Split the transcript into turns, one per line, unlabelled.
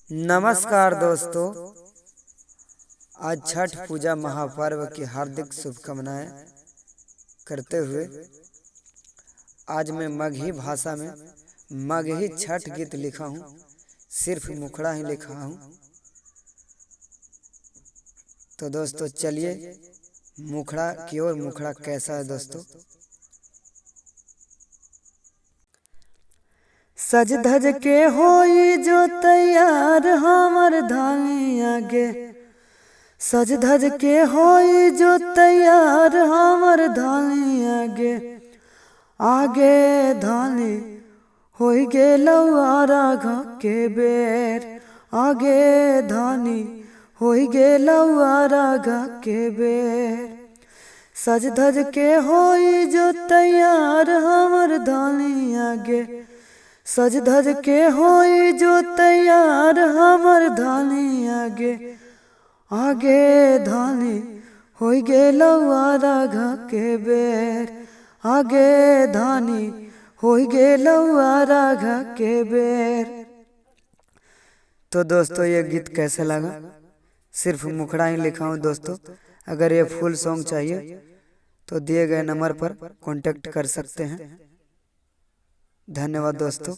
नमस्कार दोस्तों, आज छठ पूजा महापर्व की हार्दिक शुभकामनाएं करते हुए आज मैं मगही भाषा में मगही छठ गीत लिखा हूँ। सिर्फ मुखड़ा ही लिखा हूँ। तो दोस्तों चलिए मुखड़ा की ओर। मुखड़ा कैसा है दोस्तों? सज धज के होई जो तैयार हमर धानी आगे, सज धज के होई जो तैयार हमर धानी आगे, आगे धानी होई गेलौ राघ के बेर, आगे धानी होई गेलौ राघ के बेर। सज धज के होई जो तैयार हमर धानी आगे, सज धज के होई जो तैयार हमर धानी आगे, आगे धानी होई गेलौ राघ के बेर, आगे धानी होई गेलौ राघ के बेर। तो दोस्तों ये गीत कैसा लगा? सिर्फ मुखड़ा ही लिखा हूँ दोस्तों। अगर ये फुल सॉन्ग चाहिए तो दिए गए नंबर पर कांटेक्ट कर सकते हैं। धन्यवाद दोस्तों।